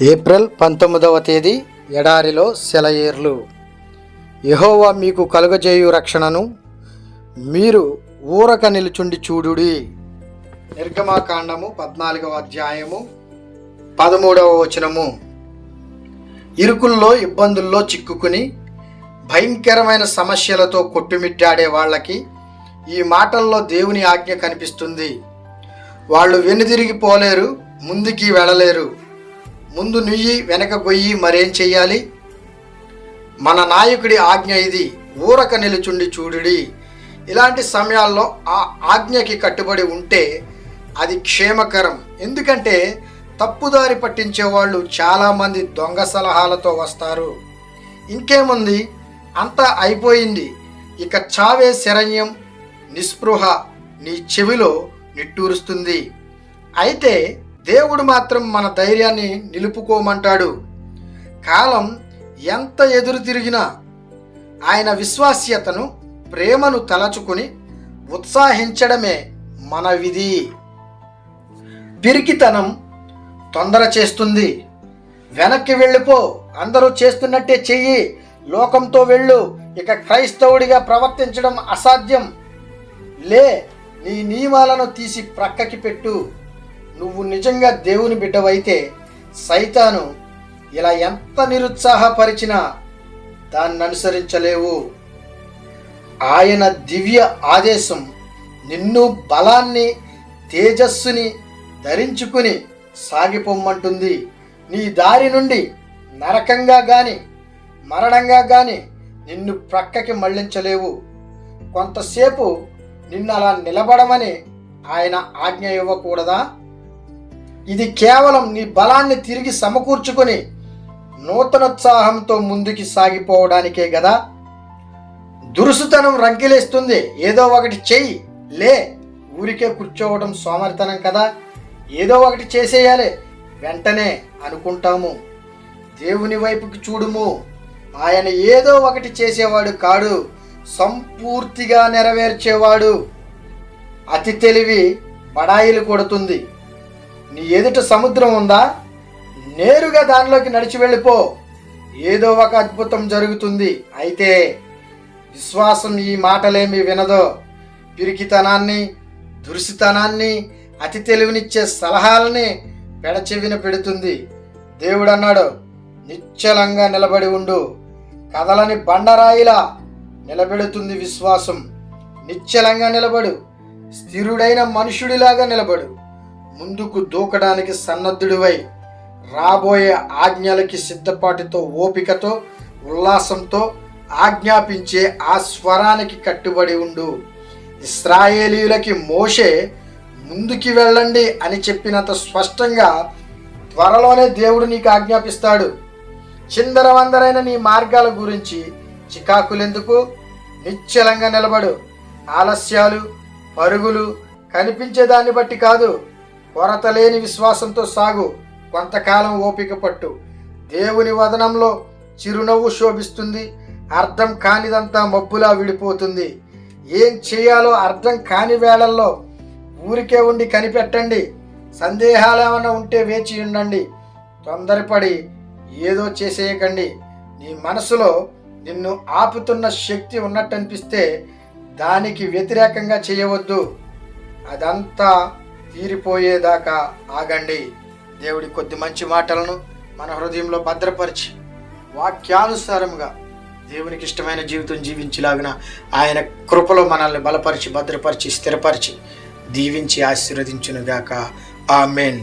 April 19వ తేదీ ఎడారిలో సెలయేర్లు. యెహోవా మీకు కలుగజేయు రక్షణను మీరు ఊరక నిలుచుండి చూడుడి. నిర్గమాకాండము 14వ అధ్యాయము 13వ వచనము. ఇరుకుల్లో ఇబ్బందుల్లో చిక్కుకుని భయంకరమైన సమస్యలతో కొట్టుమిట్టాడే వాళ్ళకి ఈ మాటల్లో దేవుని ఆజ్ఞ కనిపిస్తుంది. వాళ్ళు వెనుదిరిగిపోలేరు, ముందుకి వెళ్ళలేరు. ముందు నుయ్యి వెనక గొయ్యి మరేం చెయ్యాలి? మన నాయకుడి ఆజ్ఞ ఇది, ఊరక నిలుచుండి చూడుడి. ఇలాంటి సమయాల్లో ఆ ఆజ్ఞకి కట్టుబడి ఉంటే అది క్షేమకరం. ఎందుకంటే తప్పుదారి పట్టించే వాళ్ళు చాలామంది దొంగ సలహాలతో వస్తారు. ఇంకేముంది, అంతా అయిపోయింది, ఇక చావే శరణ్యం, నిస్పృహ నీ చెవిలో నిట్టూరుస్తుంది. అయితే దేవుడు మాత్రం మన ధైర్యాన్ని నిలుపుకోమంటాడు. కాలం ఎంత ఎదురు తిరిగినా ఆయన విశ్వాస్యతను, ప్రేమను తలచుకుని ఉత్సాహించడమే మన విధి. పిరికితనం తొందర చేస్తుంది. వెనక్కి వెళ్ళిపో, అందరూ చేస్తున్నట్టే చెయ్యి, లోకంతో వెళ్ళు, ఇక క్రైస్తవుడిగా ప్రవర్తించడం అసాధ్యం, లే, నీ నియమాలను తీసి ప్రక్కకి పెట్టు. నువ్వు నిజంగా దేవుని బిడ్డవైతే సైతాను ఇలా ఎంత నిరుత్సాహపరిచినా దాన్ని అనుసరించలేవు. ఆయన దివ్య ఆదేశం నిన్ను బలాన్ని, తేజస్సుని ధరించుకుని సాగిపోమ్మంటుంది. నీ దారి నుండి నరకంగా గాని మరణంగా గాని నిన్ను ప్రక్కకి మళ్లించలేవు. కొంతసేపు నిన్ను అలా నిలబడమని ఆయన ఆజ్ఞ ఇవ్వకూడదా? ఇది కేవలం నీ బలాన్ని తిరిగి సమకూర్చుకొని నూతనోత్సాహంతో ముందుకి సాగిపోవడానికే గదా. దురుసుతనం రంకిలేస్తుంది, ఏదో ఒకటి చెయ్యి, లే, ఊరికే కూర్చోవడం సోమరితనం కదా, ఏదో ఒకటి చేసేయాలి వెంటనే అనుకుంటాము. దేవుని వైపుకి చూడుము, ఆయన ఏదో ఒకటి చేసేవాడు కాడు, సంపూర్తిగా నెరవేర్చేవాడు. అతి తెలివి బడాయిలు కొడుతుంది. నీ ఎదుట సముద్రం ఉందా, నేరుగా దానిలోకి నడిచి వెళ్ళిపో, ఏదో ఒక అద్భుతం జరుగుతుంది. అయితే విశ్వాసం ఈ మాటలేమి వినదో, పిరికితనాన్ని, దురుసుతనాన్ని, అతి తెలివినిచ్చే సలహాలని పెడచెవిన పెడుతుంది. దేవుడు అన్నాడు, నిశ్చలంగా నిలబడి ఉండు. కదలని బండరాయిలా నిలబెడుతుంది విశ్వాసం. నిశ్చలంగా నిలబడు, స్థిరుడైన మనుషుడిలాగా నిలబడు. ముందుకు దూకడానికి సన్నద్ధుడివై రాబోయే ఆజ్ఞలకి సిద్ధపాటుతో, ఓపికతో, ఉల్లాసంతో ఆజ్ఞాపించే ఆ స్వరానికి కట్టుబడి ఉండు. ఇశ్రాయేలీయులకి మోషే ముందుకి వెళ్ళండి అని చెప్పినంత స్పష్టంగా త్వరలోనే దేవుడు నీకు ఆజ్ఞాపిస్తాడు. చిందరవందరైన నీ మార్గాల గురించి చికాకులెందుకు? నిశ్చలంగా నిలబడు. ఆలస్యాలు, పరుగులు కనిపించేదాన్ని బట్టి కాదు, కొరత లేని విశ్వాసంతో సాగు. కొంతకాలం ఓపిక పట్టు. దేవుని వదనంలో చిరునవ్వు శోభిస్తుంది. అర్థం కానిదంతా మబ్బులా విడిపోతుంది. ఏం చేయాలో అర్థం కాని వేళల్లో ఊరికే ఉండి కనిపెట్టండి. సందేహాలు ఏమైనా ఉంటే వేచి ఉండండి. తొందరపడి ఏదో చేసేయకండి. నీ మనసులో నిన్ను ఆపుతున్న శక్తి ఉన్నట్టు అనిపిస్తే దానికి వ్యతిరేకంగా చేయవద్దు. అదంతా తీరిపోయేదాకా ఆగండి. దేవుడి కొద్ది మంచి మాటలను మన హృదయంలో భద్రపరిచి వాక్యానుసారముగా దేవునికి ఇష్టమైన జీవితం జీవించేలాగిన ఆయన కృపలో మనల్ని బలపరిచి, భద్రపరిచి, స్థిరపరిచి, దీవించి ఆశీర్వదించునుగాక. ఆమేన్.